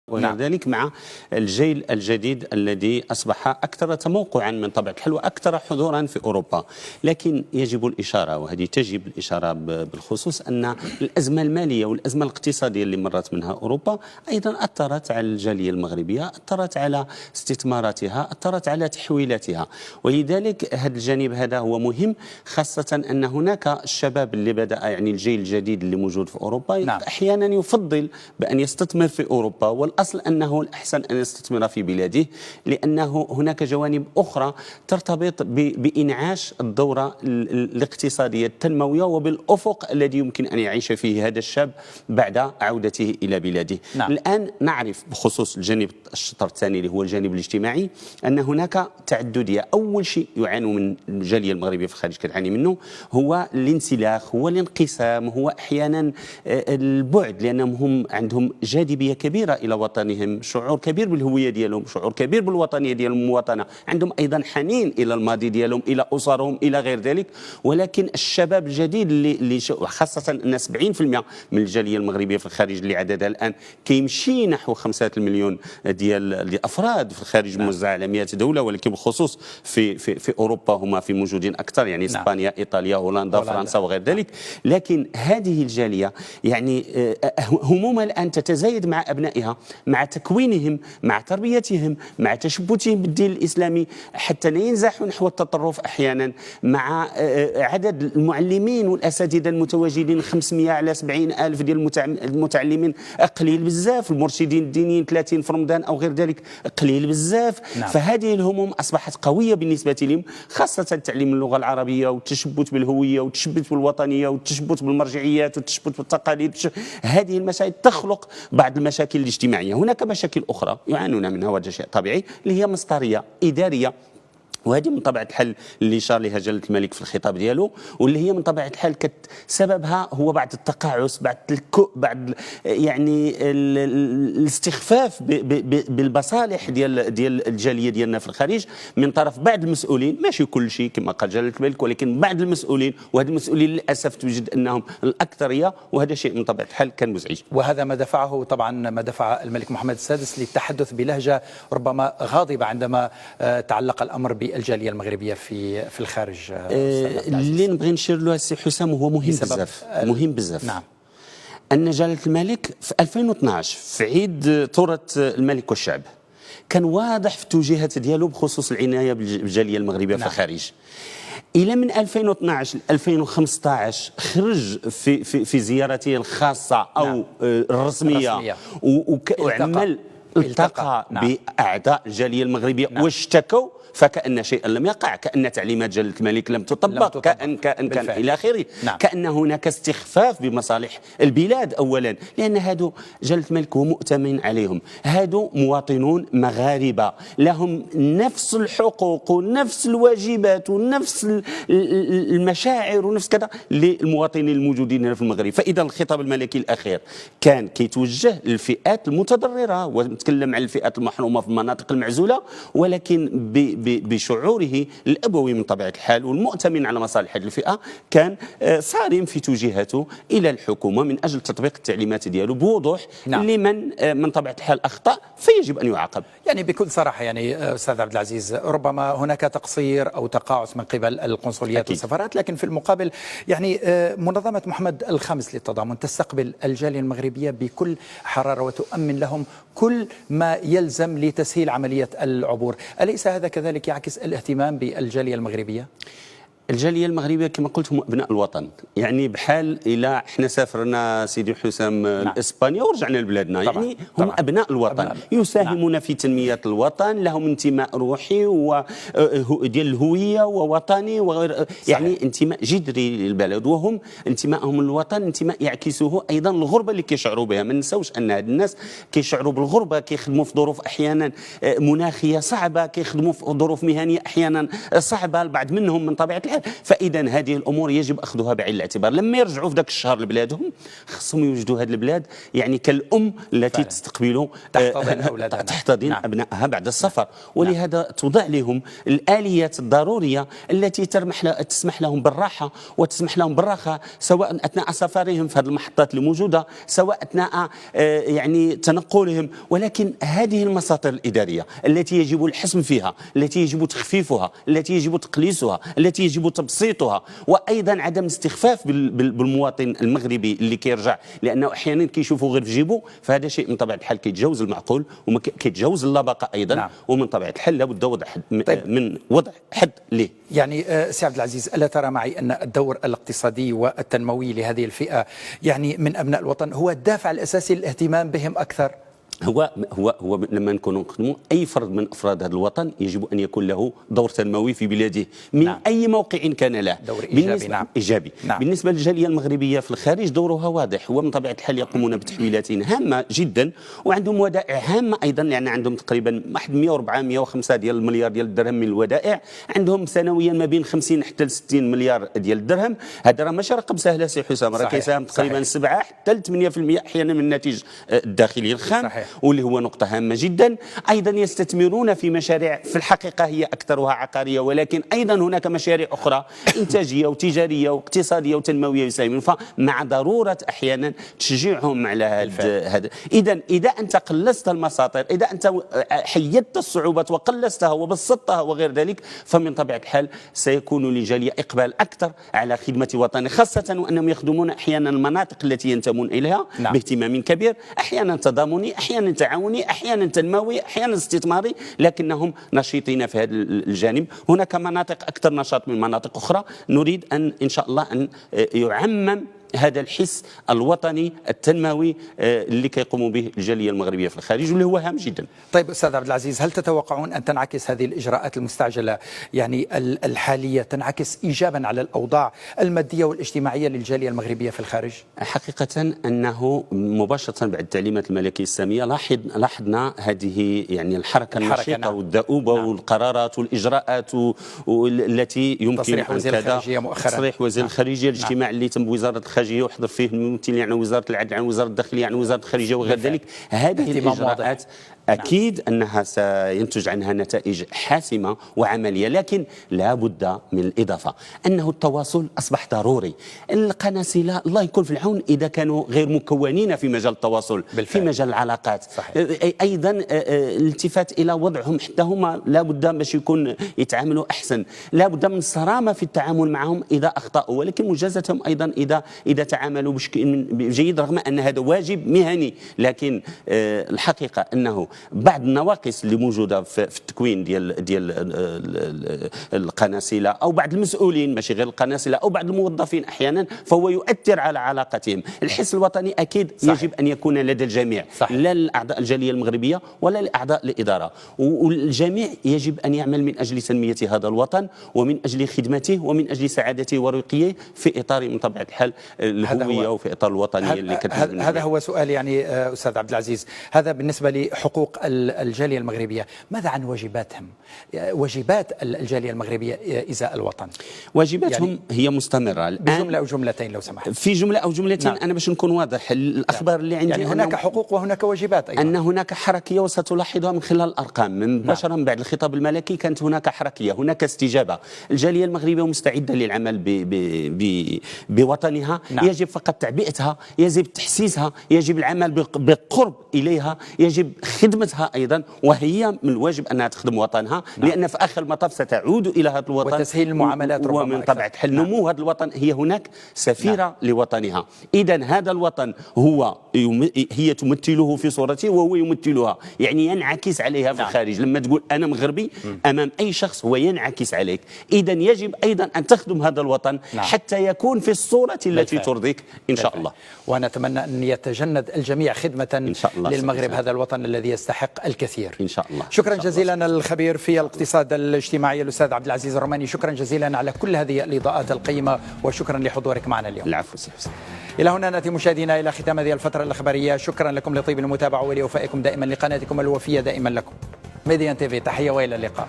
وغير ذلك مع الجيل الجديد الذي أصبح أكثر تموقعا من طبيعة الحال وأكثر حضورا في أوروبا. لكن يجب الإشارة، وهذه تجب الإشارة بالخصوص، أن الأزمة المالية والأزمة الاقتصادية اللي مرت منها أوروبا أيضا أثرت على الجالية المغربية، أثرت على استثماراتها، أثرت على تحويلاتها. ولذلك هذا الجانب هذا هو مهم، خاصة أن هناك الشباب اللي بدأ، يعني الجيل الجديد اللي موجود في أوروبا، أحيانا يفضل بأن يستثمر في أوروبا، والأصل أنه الأحسن أن يستثمر في بلاده، لأنه هناك جوانب أخرى ترتبط بإنعاش الدورة الاقتصادية التنموية وبالأفق الذي يمكن أن يعيش فيه هذا الشاب بعد عودته إلى بلاده. الآن نعرف بخصوص الجانب الشطر الثاني اللي هو الجانب الاجتماعي أن هناك تعددية. أول شيء يعانوا من الجالية المغربية في الخارج كتعاني منه هو الانسلاخ، هو الانقسام، هو أحيانا البعد، لأنهم هم عندهم جاذبية كبيرة إلى وطنهم، شعور كبير بالهوية ديالهم، شعور كبير بالوطنية ديالهم، المواطنة، عندهم أيضا حنين إلى الماضي ديالهم، إلى أسرهم، إلى غير ذلك. ولكن الشباب الجديد اللي خاصة أن 70% من الجالية المغربية في الخارج اللي عددها الآن كيمشي نحو 5 مليون ديال الأفراد في الخارج، موزعة على 100 دولة، ولكن بالخصوص في أوروبا هم في موجودين أكثر، يعني إسبانيا، إيطاليا، هولندا، فرنسا وغير ذلك. لكن هذه الجالية يعني همومها الآن تتزايد مع أبنائها، مع تكوينهم، مع تربيتهم، مع تشبتهم بالدين الإسلامي حتى لا ينزحوا نحو التطرف أحيانا، مع عدد المعلمين والأساتذة المتواجدين 500 على 70 ألف ديال المتعلمين قليل بزاف، المرشدين الدينيين 30 في رمضان أو غير ذلك قليل بزاف. فهذه الهموم أصبحت قوية بالنسبة لهم، خاصة تعليم اللغة العربية والتشبت بالهوية والتشبت بالوطنية والتشبت بالمرجعيات والتشبت بالتقاليد. هذه المسائل تخلق بعض المشاكل الاجتماعية. هناك مشاكل أخرى يعانون منها، وهذا شيء طبيعي، اللي هي مصدرية إدارية، وهذه من طبيعة الحال اللي شار لها جلالة الملك في الخطاب ديالو، واللي هي من طبيعة الحال سببها هو بعض التقاعس، بعض يعني الاستخفاف بالمصالح ديال الجالية ديالنا في الخارج من طرف بعض المسؤولين، ماشي كل شيء كما قال جلالة الملك، ولكن بعض المسؤولين، وهذه المسؤولين للأسف توجد أنهم الأكثرية، وهذا شيء من طبيعة الحال كان مزعج. وهذا ما دفعه طبعا، ما دفع الملك محمد السادس للتحدث بلهجة ربما غاضبة عندما تعلق الأمر الجالية المغربية في الخارج. اللي نبغي نشير له السي حسام وهو مهم بزاف نعم، أن جلالة الملك في 2012 في عيد ثورة الملك والشعب كان واضح في التوجيهات ديالو بخصوص العناية بالجالية المغربية في الخارج. إلى من 2012 ل 2015 خرج في زيارته الخاصة أو الرسمية وعمل التقى بأعضاء الجالية المغربية واشتكوا، فكأن شيئا لم يقع، كأن تعليمات جلالة الملك لم تطبق، كأن إلى آخره. كأن هناك استخفاف بمصالح البلاد أولا، لأن هادو جلالة الملك هو مؤتمن عليهم، هادو مواطنون مغاربة لهم نفس الحقوق ونفس الواجبات ونفس المشاعر ونفس كذا للمواطنين الموجودين في المغرب. فإذا الخطاب الملكي الأخير كان كيتوجه للفئات المتضررة، ونتكلم عن الفئات المحرومة في المناطق المعزولة، ولكن بشعوره الأبوي من طبيعة الحال والمؤتمن على مصالح هذه الفئة، كان صارم في توجيهاته إلى الحكومة من أجل تطبيق التعليمات ديالو بوضوح. لمن من طبيعة الحال أخطأ فيجب أن يعاقب. يعني بكل صراحة، يعني أستاذ عبد العزيز، ربما هناك تقصير أو تقاعس من قبل القنصليات والسفارات، لكن في المقابل يعني منظمة محمد الخامس للتضامن تستقبل الجالية المغربية بكل حرارة وتؤمن لهم كل ما يلزم لتسهيل عملية العبور. أليس هذا كذلك يعكس الاهتمام بالجالية المغربية؟ الجالية المغربية كما قلت هم أبناء الوطن، يعني بحال إلى احنا سافرنا سيدي حسام لإسبانيا ورجعنا لبلادنا، يعني هم أبناء الوطن، يساهمون في تنمية الوطن، لهم انتماء روحي وديال الهوية ووطني وغير، يعني انتماء جذري للبلد، وهم انتمائهم للوطن انتماء يعكسه أيضا الغربة اللي كيشعروا بها. ما نساوش أن هاد الناس كيشعروا بالغربة، كيخدموا في ظروف أحيانا مناخية صعبة، كيخدموا في ظروف مهنية أحيانا صعبة، البعض منهم من طبيعة الحال فإذا هذه الأمور يجب أخذها بعين الاعتبار. لما يرجعوا في ذاك الشهر لبلادهم خصهم يوجدوا هذه البلاد يعني كالأم التي تستقبل تحتضن أبنائها بعد السفر، ولهذا توضع لهم الآليات الضرورية التي تسمح لهم بالراحة وتسمح لهم بالرخاء، سواء أثناء سفرهم في هذه المحطات الموجودة، سواء أثناء يعني تنقلهم. ولكن هذه المساطر الإدارية التي يجب الحسم فيها، التي يجب تخفيفها، التي يجب تقليصها، التي يجب تبسيطها، وأيضا عدم استخفاف بالمواطن المغربي اللي كيرجع، لأنه أحيانا كيشوفوا غير في جيبه، فهذا شيء من طبيعة الحال كيتجاوز المعقول وكيتجاوز اللباقة أيضا. ومن طبيعة الحال لابد وضع من وضع حد له. يعني سي عبد العزيز، ألا ترى معي أن الدور الاقتصادي والتنموي لهذه الفئة يعني من أبناء الوطن هو الدافع الأساسي للاهتمام بهم أكثر؟ هو لما نكونوا نخدموا اي فرد من افراد هذا الوطن يجب ان يكون له دور تنموي في بلاده من اي موقع كان له، دور ايجابي. ايجابي. بالنسبه للجاليه المغربيه في الخارج دورها واضح، هو من طبيعه الحال يقومون بتحويلات هامه جدا، وعندهم ودائع هامه ايضا، لان عندهم تقريبا 104 105 ديال المليار ديال الدرهم من الودائع، عندهم سنويا ما بين 50 حتى ل 60 مليار ديال الدرهم. هذا راه ماشي رقم سهل سي حسام، راه كيساهم تقريبا 7 حتى ل 8% احيانا من الناتج الداخلي الخام، واللي هو نقطة هامة جدا. أيضا يستثمرون في مشاريع في الحقيقة هي أكثرها عقارية، ولكن أيضا هناك مشاريع أخرى إنتاجية وتجارية واقتصادية وتنموية يساهمون، فمع ضرورة أحيانا تشجيعهم على هذا. إذا أنت قلصت المساطر، إذا أنت حيدت الصعوبات وقلصتها وبسطتها وغير ذلك، فمن طبيعة الحال سيكون للجالية إقبال أكثر على خدمة وطنه، خاصة وأنهم يخدمون أحيانا المناطق التي ينتمون إليها باهتمام كبير، أحيانا تضامني، أحيانا تعاوني، أحيانا تنموي، أحيانا استثماري، لكنهم نشيطين في هذا الجانب. هناك مناطق أكثر نشاط من مناطق أخرى، نريد إن شاء الله أن يعمم هذا الحس الوطني التنموي اللي كيقوموا به الجاليه المغربيه في الخارج، واللي هو هام جدا. طيب استاذ عبد العزيز، هل تتوقعون ان تنعكس هذه الاجراءات المستعجله يعني الحاليه تنعكس ايجابا على الاوضاع الماديه والاجتماعيه للجاليه المغربيه في الخارج؟ حقيقه انه مباشره بعد التعليمات الملكيه الساميه لاحظنا هذه يعني الحركه النشيطه والدؤوبه والقرارات والاجراءات التي يمكن تصريح وزير الخارجيه مؤخرا، تصريح وزير الخارجيه، الاجتماع اللي تم بوزاره الخارجيه وحضر فيه الممثلين عن وزاره العدل، عن وزاره الداخليه، عن وزاره الخارجيه وغير ذلك. هذه الاجراءات أكيد أنها سينتج عنها نتائج حاسمة وعملية، لكن لا بد من الإضافة أنه التواصل أصبح ضروري. القناصلة الله يكون في العون إذا كانوا غير مكونين في مجال التواصل في مجال العلاقات. أيضا الالتفات إلى وضعهم حتى هما لا بد باش يكون يتعاملوا أحسن، لا بد من الصرامة في التعامل معهم إذا أخطأوا، ولكن مجازاتهم أيضا إذا تعاملوا بشكل جيد، رغم أن هذا واجب مهني. لكن الحقيقة أنه بعض النواقص اللي موجوده في التكوين ديال القناصله او بعض المسؤولين، ماشي غير القناصله، او بعض الموظفين احيانا، فهو يؤثر على علاقتهم. الحس الوطني اكيد يجب ان يكون لدى الجميع، لا لاعضاء الجاليه المغربيه ولا لاعضاء الاداره، والجميع يجب ان يعمل من اجل تنميه هذا الوطن ومن اجل خدمته ومن اجل سعادته ورقيه في اطار من طبيعه الحال الهويه وفي اطار الوطنيه اللي هذا هو سؤال يعني استاذ عبد العزيز. هذا بالنسبه لحقوق الجالية المغربية. ماذا عن واجباتهم؟ واجبات الجالية المغربية إزاء الوطن. واجباتهم يعني هي مستمرة الآن. بجملة أو جملتين لو سمحت. في جملة أو جملتين. أنا باش نكون واضح، الأخبار اللي عندي يعني هناك حقوق وهناك واجبات أيضا. أن هناك حركية وستلاحظها من خلال الأرقام. مباشرة بعد الخطاب الملكي كانت هناك حركية، هناك استجابة. الجالية المغربية مستعدة للعمل بوطنها. يجب فقط تعبئتها، يجب تحسيسها، يجب العمل بقرب إليها، يجب خدمتها أيضا، وهي من الواجب أنها تخدم وطنها. لأن في آخر المطاف ستعود إلى هذا الوطن وتسهيل المعاملات، ومن طبيعة الحال نمو هذا الوطن. هي هناك سفيرة لوطنها. إذا هذا الوطن هي تمثله في صورته وهو يمثلها، يعني ينعكس عليها في الخارج. لما تقول أنا مغربي أمام أي شخص هو ينعكس عليك. إذا يجب أيضا أن تخدم هذا الوطن حتى يكون في الصورة التي ترضيك إن شاء الله. ونتمنى أن يتجند الجميع خدمة للمغرب، هذا الوطن الذي يستحق الكثير إن شاء الله. شكرا جزيلا الخبير في الاقتصاد الاجتماعي الأستاذ عبد العزيز الروماني، شكرا جزيلا على كل هذه الإضاءات القيمة، وشكرا لحضورك معنا اليوم. العفو سي حسين. إلى هنا نأتي مشاهدينا إلى ختام هذه الفترة الإخبارية. شكرا لكم لطيب المتابعة ولوفائكم دائما لقناتكم الوفية دائما لكم. ميديان تيفي، تحية وإلى اللقاء.